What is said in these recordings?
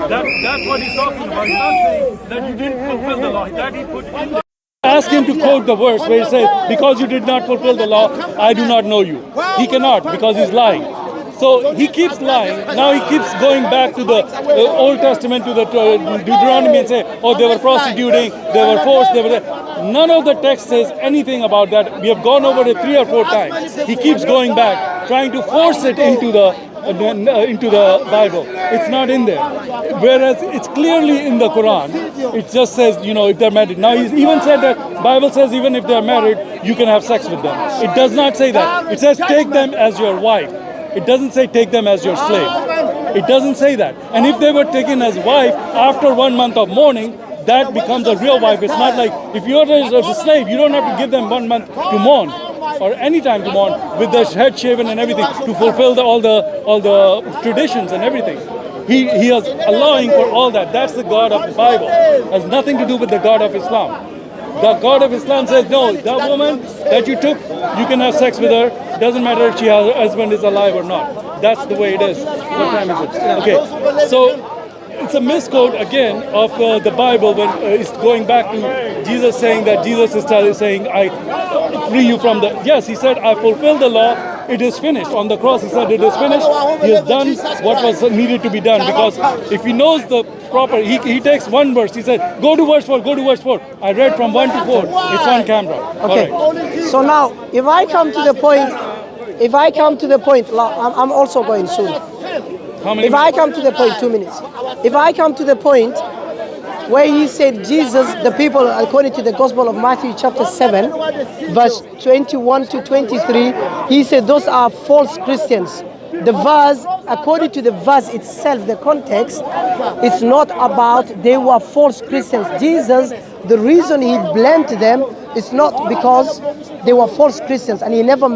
That's what he's talking about. He's not saying that you didn't fulfill the law. That he put in there. Ask him to quote the verse where he says, because you did not fulfill the law, I do not know you. He cannot because he's lying. So he keeps lying. Now he keeps going back to the Old Testament, to the Deuteronomy and say, oh, they were prostituting, they were forced, they were... None of the text says anything about that. We have gone over it 3 or 4 times. He keeps going back, trying to force it into the Bible. It's not in there. Whereas it's clearly in the Quran. It just says, if they're married. Now he's even said that Bible says even if they're married, you can have sex with them. It does not say that. It says take them as your wife. It doesn't say take them as your slave. It doesn't say that. And if they were taken as wife after 1 month of mourning, that becomes a real wife. It's not like if you're a slave, you don't have to give them 1 month to mourn or any time to mourn with the head shaven and everything to fulfill all the traditions and everything. He is allowing for all that. That's the God of the Bible. It has nothing to do with the God of Islam. The God of Islam says, no, that woman that you took, you can have sex with her. Doesn't matter if her husband is alive or not. That's the way it is. What time is it? Okay, so it's a misquote again of the Bible when it's going back to Jesus saying that Jesus is saying, I free you from the... Yes, he said, I fulfilled the law. It is finished. On the cross, he said, it is finished. He has done what was needed to be done. Because if he knows the proper... He takes one verse. He said, go to verse 4, go to verse 4. I read from 1 to 4. It's on camera. Okay. Right. So now, if I come to the point, I'm also going soon. If I come to the point, 2 minutes. If I come to the point where he said Jesus, the people, according to the Gospel of Matthew chapter 7, verse 21 to 23, he said those are false Christians. The verse, according to the verse itself, the context, it's not about they were false Christians. Jesus, the reason he blamed them is not because they were false Christians, and he never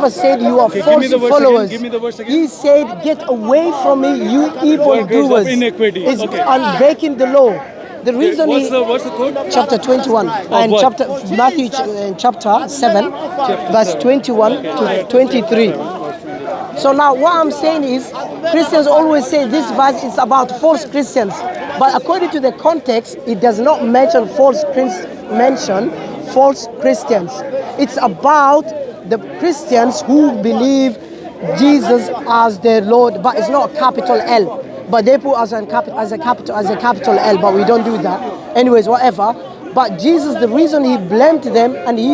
said you are false followers. Give me the verse again. He said, get away from me, you evildoers. Iniquity. It's on breaking the law. The reason what's the quote? Chapter 21 and Matthew chapter 7, verse 21 to 23. So now what I'm saying is, Christians always say this verse is about false Christians. But according to the context, it does not mention false Christians. It's about the Christians who believe Jesus as their Lord, but it's not capital L. But they put as a capital L, but we don't do that. Anyways, whatever. But Jesus, the reason he blamed them, and he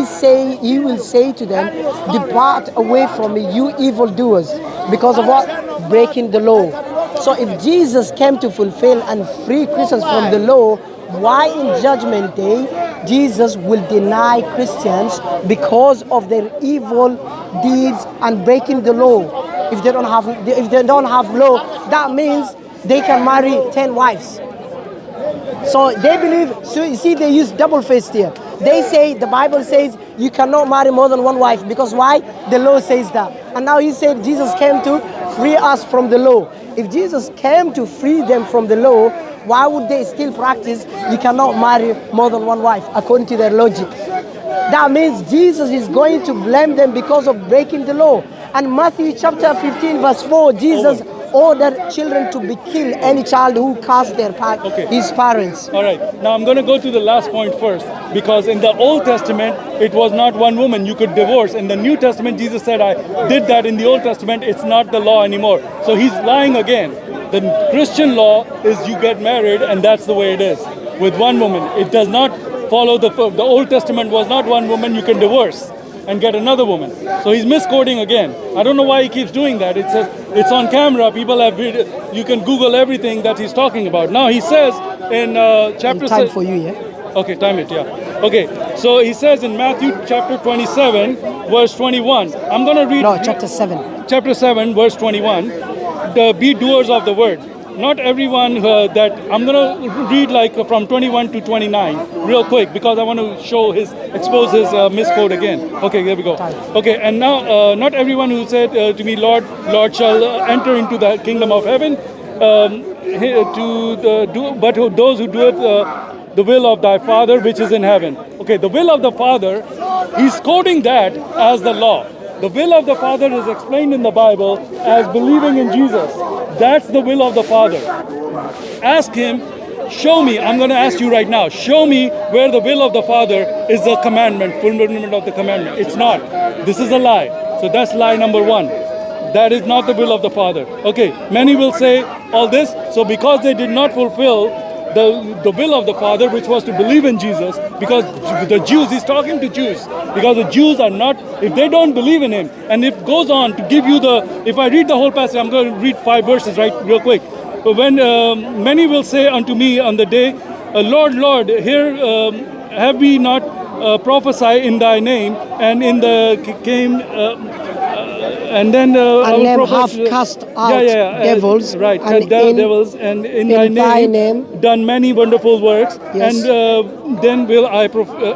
will say to them, depart away from me, you evildoers. Because of what? Breaking the law. So if Jesus came to fulfill and free Christians from the law, why in Judgment Day Jesus will deny Christians because of their evil deeds and breaking the law? If they don't have law, that means they can marry 10 wives. So they believe, so you see, they use double-faced here. They say, the Bible says you cannot marry more than one wife, because why? The law says that. And now he said Jesus came to free us from the law. If Jesus came to free them from the law, why would they still practice you cannot marry more than one wife, according to their logic? That means Jesus is going to blame them because of breaking the law. And Matthew chapter 15 verse 4, Jesus ordered children to be killed, any child who cursed his parents. All right. Now I'm going to go to the last point first, because in the Old Testament, it was not one woman you could divorce. In the New Testament, Jesus said, I did that in the Old Testament. It's not the law anymore. So he's lying again. The Christian law is you get married, and that's the way it is. With one woman. It does not follow the Old Testament was not one woman you can divorce and get another woman. So he's misquoting again. I don't know why he keeps doing that. It says it's on camera. People have video. You can Google everything that he's talking about. Now he says in chapter... Time for you, yeah? Okay, time it, yeah. Okay, so he says in Matthew chapter 27, verse 21. I'm going to read... No, chapter 7. Chapter 7, verse 21. Be doers of the word. Not everyone that... I'm going to read like from 21 to 29 real quick, because I want to expose his misquote again. Okay, there we go. Okay, and now not everyone who said to me, Lord, Lord, shall enter into the kingdom of heaven, but those who do it the will of thy Father which is in heaven. Okay, the will of the Father, he's quoting that as the law. The will of the Father is explained in the Bible as believing in Jesus. That's the will of the Father. Ask him, show me, I'm going to ask you right now, show me where the will of the Father is the commandment, fulfillment of the commandment. It's not. This is a lie. So that's lie number one. That is not the will of the Father. Okay, many will say all this. So because they did not fulfill the will of the Father, which was to believe in Jesus, because the Jews, he's talking to Jews, because the Jews are not, if they don't believe in him, and it goes on to give you if I read the whole passage, I'm going to read 5 verses real quick. When many will say unto me on the day, Lord, Lord, here have we not prophesied in thy name, and in the came and then and them have cast out devils, right, and devils, and in thy name done many wonderful works. Yes. And then will I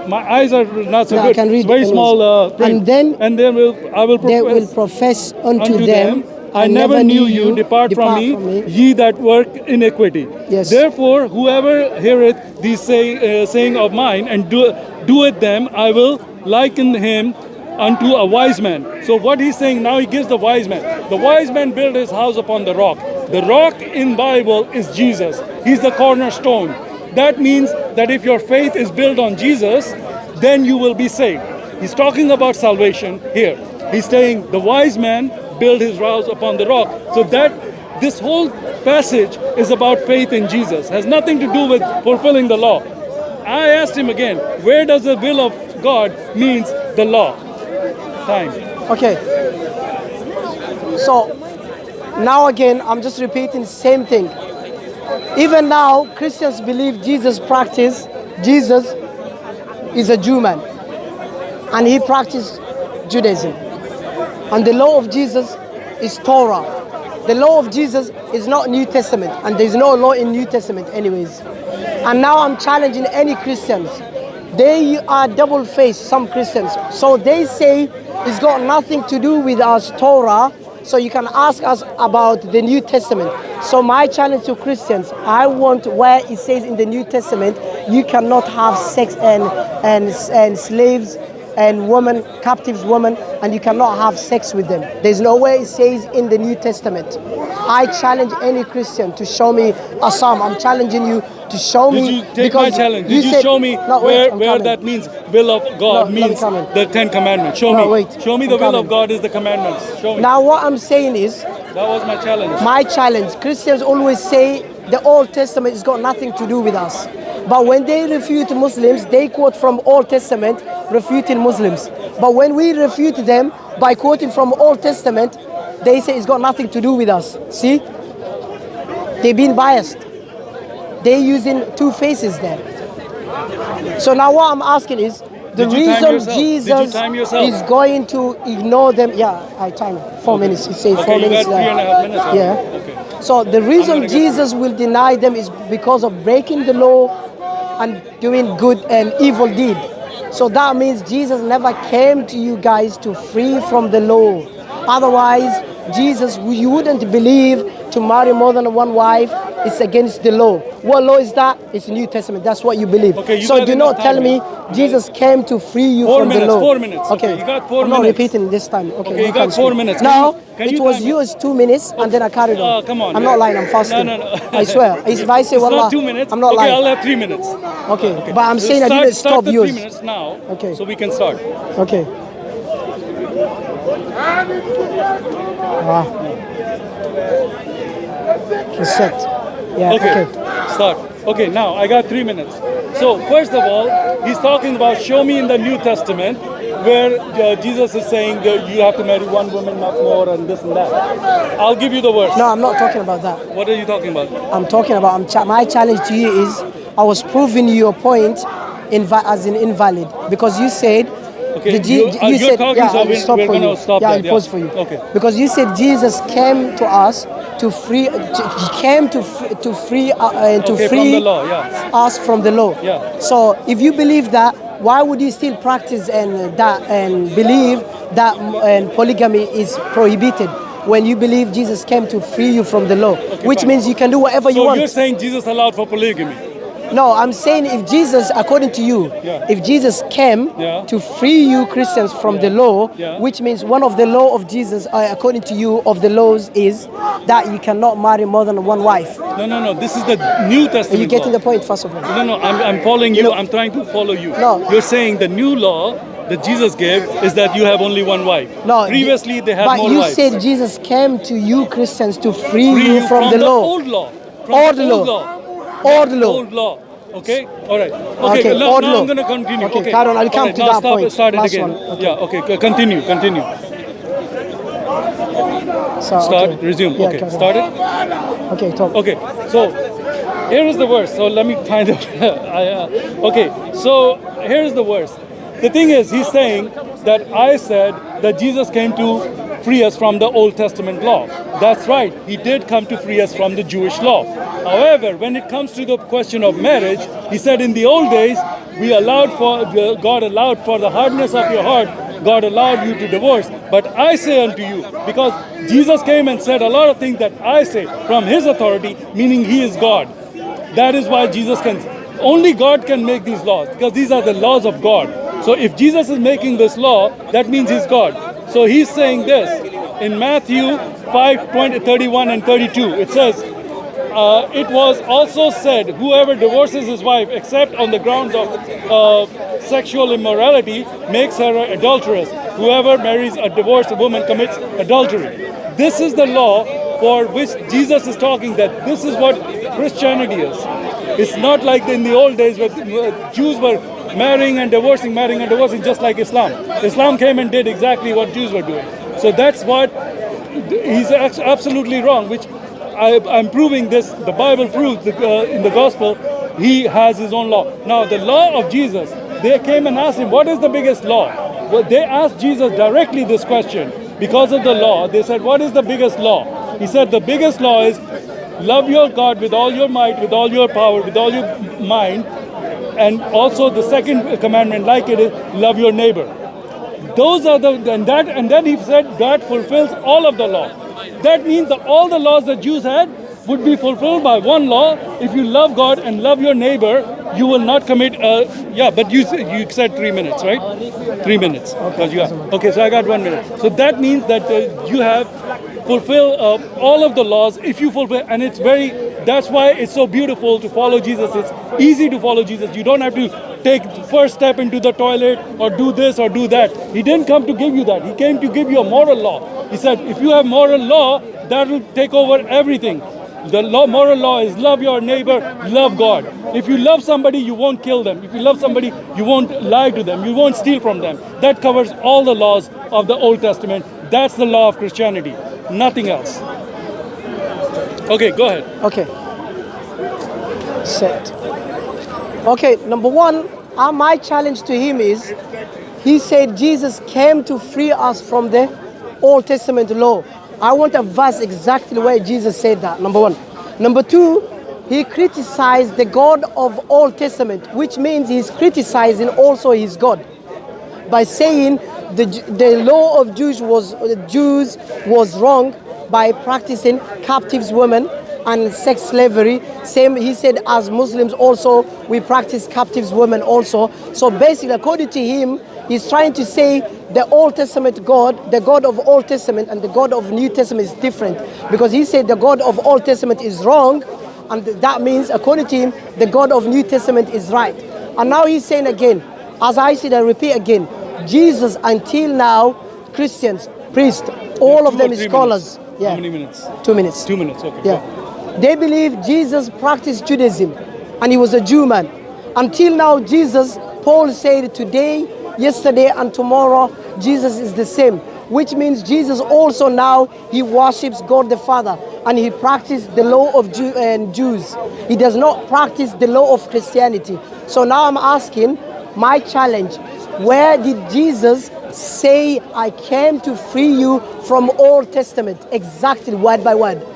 my eyes are not so no, good. I can read it's very small print. And then I will they will profess unto them, I never knew you, depart from me, ye that work iniquity. Yes. Therefore, whoever heareth these saying of mine, and doeth them, I will liken him unto a wise man. So what he's saying now, he gives the wise man. The wise man built his house upon the rock. The rock in Bible is Jesus. He's the cornerstone. That means that if your faith is built on Jesus, then you will be saved. He's talking about salvation here. He's saying the wise man built his house upon the rock. So that this whole passage is about faith in Jesus. Has nothing to do with fulfilling the law. I asked him again, where does the will of God means the law? Time. Okay. So now again, I'm just repeating the same thing. Even now, Christians believe Jesus is a Jew man, and he practiced Judaism. And the law of Jesus is Torah. The law of Jesus is not New Testament, and there's no law in New Testament anyways. And now I'm challenging any Christians. They are double-faced, some Christians. So they say it's got nothing to do with our Torah, so you can ask us about the New Testament. So my challenge to Christians, I want where it says in the New Testament, you cannot have sex and slaves and women, captives women, and you cannot have sex with them. There's nowhere it says in the New Testament. I challenge any Christian to show me a psalm. I'm challenging you to show me. Did you take my challenge? Did you show me where that means will of God means the 10 Commandments? Show me. Show me the will of God is the commandments. Show me. Now what I'm saying is, that was my challenge. My challenge. Christians always say the Old Testament has got nothing to do with us. But when they refute Muslims, they quote from Old Testament refuting Muslims. But when we refute them by quoting from Old Testament, they say it's got nothing to do with us. See? They've been biased. They're using two faces there. So now what I'm asking is, the reason Jesus is going to ignore them, I time it. 4 minutes. He says 4 minutes. You got 3.5 minutes. Yeah. Okay. So the reason Jesus will deny them is because of breaking the law and doing good and evil deed. So that means Jesus never came to you guys to free from the law. Otherwise, Jesus, you wouldn't believe to marry more than one wife. It's against the law. What law is that? It's the New Testament. That's what you believe. Okay, so do not tell me Jesus came to free you from the law. 4 minutes. Okay. You got 4 minutes. I'm not repeating this time. Okay, you got 4 minutes. No, it was yours 2 minutes and then I carried on. Come on. I'm not lying. I'm fasting. No. I swear. If I say wallah, not 2 minutes. I'm not lying. Okay, I'll have 3 minutes. Okay. But I'm saying I didn't stop the yours. 3 minutes now. Okay. So we can start. Okay. Cassette. Yeah, okay. Start. Okay, now I got 3 minutes. So first of all, he's talking about show me in the New Testament where Jesus is saying that you have to marry one woman, not more, and this and that. I'll give you the verse. No, I'm not talking about that. What are you talking about? I'm talking about, my challenge to you is, I was proving your point as an invalid, because you said, okay, you said, talking, so we're going to stop that. I'll pause for you. Okay. Because you said Jesus came to us to free, he came to free from the law, yeah. us from the law. Yeah. So if you believe that, why would you still practice and believe that polygamy is prohibited when you believe Jesus came to free you from the law, which means you can do whatever you want? So you're saying Jesus allowed for polygamy? No, I'm saying if Jesus, according to you, Yeah. if Jesus came Yeah. to free you Christians from the law, Yeah. which means one of the law of Jesus, according to you, of the laws is that you cannot marry more than one wife. No. This is the New Testament Are you getting law. the point, first of all? No, I'm following you. know- I'm trying to follow you. No. You're saying the new law that Jesus gave is that you have only one wife. No, Previously, they had but more you wives. said Jesus came to you Christians to free, Free you from the law. old law. From Old the law. old law. Old law. Old law. Okay? All right. Okay, Okay, now, old now law. I'm going to continue. Okay, carry on. I'll All come right, to now that point. Start it Last again. one. Okay. Yeah, okay. Continue. So, Start, okay. resume. Yeah, Okay, carry on. start it. Okay, talk. Okay, so here is the verse. So let me find it. Okay, so here is the verse. The thing is, he's saying that I said that Jesus came to free us from the Old Testament law. That's right. He did come to free us from the Jewish law. However, when it comes to the question of marriage, he said in the old days, God allowed for the hardness of your heart, God allowed you to divorce. But I say unto you, because Jesus came and said a lot of things that I say from his authority, meaning he is God. That is why Jesus can, only God can make these laws, because these are the laws of God. So if Jesus is making this law, that means he's God. So he's saying this in Matthew 5:31 and 32. It says, it was also said, whoever divorces his wife except on the grounds of sexual immorality makes her an adulteress. Whoever marries a divorced woman commits adultery. This is the law for which Jesus is talking, that this is what Christianity is. It's not like in the old days where Jews were marrying and divorcing, just like Islam. Islam came and did exactly what Jews were doing. So that's what he's absolutely wrong, which I'm proving this. The Bible proves in the gospel, he has his own law. Now, the law of Jesus, they came and asked him, what is the biggest law? Well, they asked Jesus directly this question. Because of the law, they said, what is the biggest law? He said, the biggest law is love your God with all your might, with all your power, with all your mind. And also the second commandment, like it is, love your neighbor. Those are and then he said that fulfills all of the law. That means that all the laws that Jews had would be fulfilled by one law. If you love God and love your neighbor, you will not commit. But you said 3 minutes, right? 3 minutes. Okay, so I got 1 minute. So that means that you have fulfill all of the laws if you fulfill, and that's why it's so beautiful to follow Jesus. It's easy to follow Jesus. You don't have to take the first step into the toilet or do this or do that. He didn't come to give you that. He came to give you a moral law. He said, if you have moral law, that will take over everything. The moral law is love your neighbor, love God. If you love somebody, you won't kill them. If you love somebody, you won't lie to them. You won't steal from them. That covers all the laws of the Old Testament. That's the law of Christianity. Nothing else. Okay, go ahead. Okay. Set. Okay, number one, my challenge to him is, he said Jesus came to free us from the Old Testament law. I want a verse exactly where Jesus said that, number one. Number two, he criticized the God of Old Testament, which means he's criticizing also his God by saying the law of Jews was wrong by practicing captives women and sex slavery. Same, he said, as Muslims also, we practice captives women also. So basically, according to him, he's trying to say the Old Testament God, the God of Old Testament and the God of New Testament is different. Because he said the God of Old Testament is wrong, and that means, according to him, the God of New Testament is right. And now he's saying again, as I said, I repeat again, Jesus, until now, Christians, priests, all of them is scholars. Yeah. How many minutes? 2 minutes. 2 minutes, okay. Yeah. They believe Jesus practiced Judaism and he was a Jew man. Until now, Jesus, Paul said today, yesterday and tomorrow, Jesus is the same. Which means Jesus also now, he worships God the Father and he practiced the law of Jews. He does not practice the law of Christianity. So now I'm asking, my challenge, where did Jesus say, I came to free you from Old Testament? Exactly, word by word.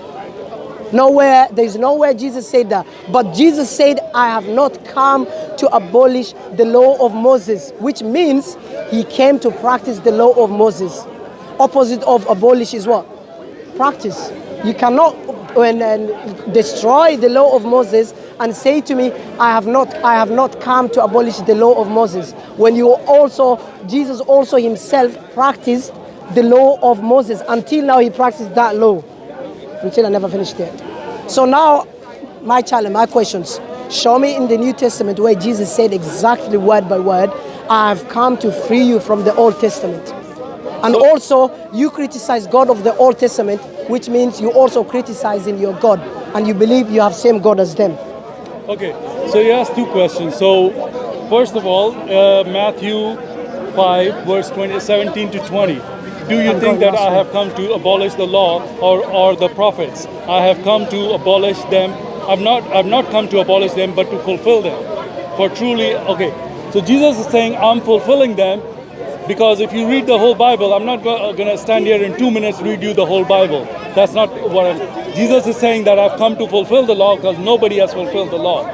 Nowhere, there's nowhere Jesus said that. But Jesus said, I have not come to abolish the law of Moses, which means he came to practice the law of Moses. Opposite of abolish is what? Practice. You cannot destroy the law of Moses and say to me, I have not come to abolish the law of Moses. When Jesus also himself practiced the law of Moses. Until now, he practiced that law. Until I never finished it. So now, my challenge, my questions. Show me in the New Testament where Jesus said exactly word by word, I have come to free you from the Old Testament. And also, you criticize God of the Old Testament, which means you also criticizing your God, and you believe you have same God as them. Okay, so you asked two questions. So, first of all, Matthew 5, verse 17 to 20. Do you think that I have come to abolish the law or the prophets? I have come to abolish them. I've not come to abolish them, but to fulfill them. For truly, okay. So Jesus is saying, I'm fulfilling them. Because if you read the whole Bible, I'm not going to stand here in 2 minutes read you the whole Bible. That's not what Jesus is saying, that I've come to fulfill the law because nobody has fulfilled the law.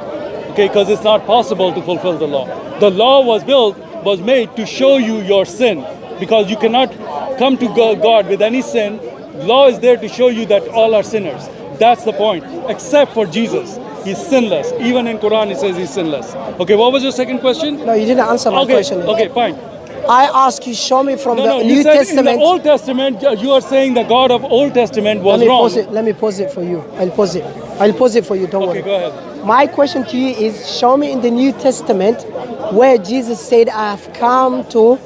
Okay, because it's not possible to fulfill the law. The law was made to show you your sin. Because you cannot come to God with any sin. Law is there to show you that all are sinners. That's the point. Except for Jesus. He's sinless. Even in Quran it says he's sinless. Okay, what was your second question? No, you didn't answer my question. Okay, fine. I ask you, show me from the you New said Testament. In the Old Testament, you are saying the God of Old Testament was wrong. Let me pause it for you. I'll pause it for you, don't worry. Okay, go ahead. My question to you is, show me in the New Testament where Jesus said, I have come to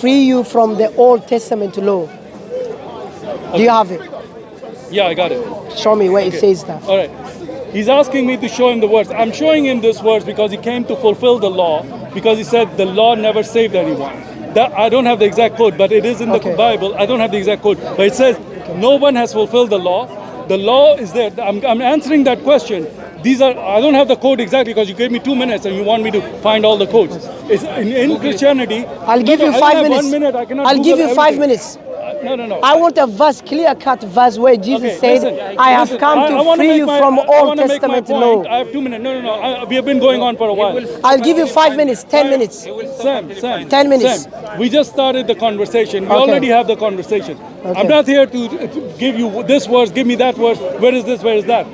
free you from the Old Testament law. Okay. Do you have it? Yeah, I got it. Show me where it says that. All right. He's asking me to show him the words. I'm showing him this verse because he came to fulfill the law, because he said the law never saved anyone. I don't have the exact quote, but it is in the Bible. I don't have the exact quote, but it says no one has fulfilled the law. The law is there. I'm answering that question. I don't have the quote exactly because you gave me 2 minutes and you want me to find all the quotes. It's in Christianity. I'll give you 5 minutes. 1 minute. I cannot. I'll give you 5 minutes. No. I want a verse, clear-cut verse where Jesus said, I have come to free you from Old Testament law. I have 2 minutes. No. We have been going on for a while. I'll give you 5 minutes, 10 minutes. Sam, 10 minutes. Sam, we just started the conversation. We already have the conversation. I'm not here to give you this verse, give me that verse. Where is this? Where is that?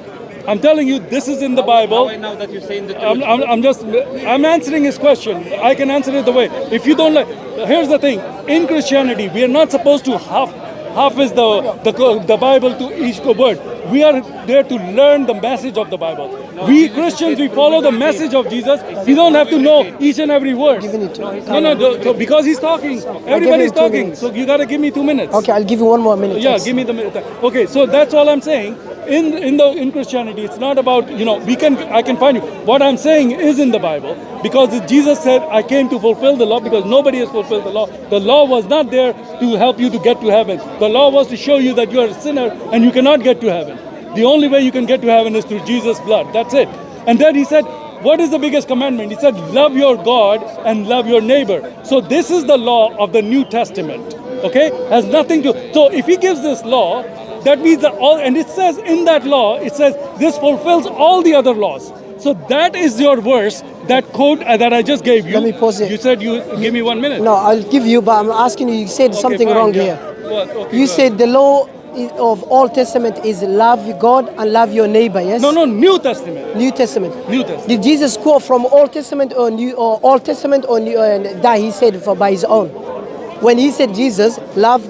I'm telling you, this is in the Bible. Now that you're saying the truth. I'm answering his question. I can answer it the way. If you don't like, here's the thing. In Christianity, we are not supposed to half is the Bible to each word. We are there to learn the message of the Bible. We Christians, we follow the message of Jesus. We don't have to know each and every word. No, because he's talking. Everybody's talking. So you gotta give me 2 minutes. Okay, I'll give you 1 more minute. Yeah, give me the minute. Okay, so that's all I'm saying. In Christianity, it's not about, I can find you. What I'm saying is in the Bible, because Jesus said, I came to fulfill the law, because nobody has fulfilled the law. The law was not there to help you to get to heaven. The law was to show you that you are a sinner and you cannot get to heaven. The only way you can get to heaven is through Jesus' blood. That's it. And then he said, what is the biggest commandment? He said, love your God and love your neighbor. So this is the law of the New Testament. Okay? Has nothing to... So if he gives this law, that means that and it says in that law, it says this fulfills all the other laws. So that is your verse, that quote that I just gave you. Let me pause it. You said you give me 1 minute. No, I'll give you, but I'm asking you, you said something fine, wrong yeah. here. What? Okay, You said the law of Old Testament is love God and love your neighbor, yes? No, New Testament. New Testament. New Testament. Did Jesus quote from Old Testament or Old Testament or New, that he said by his own? When he said Jesus, love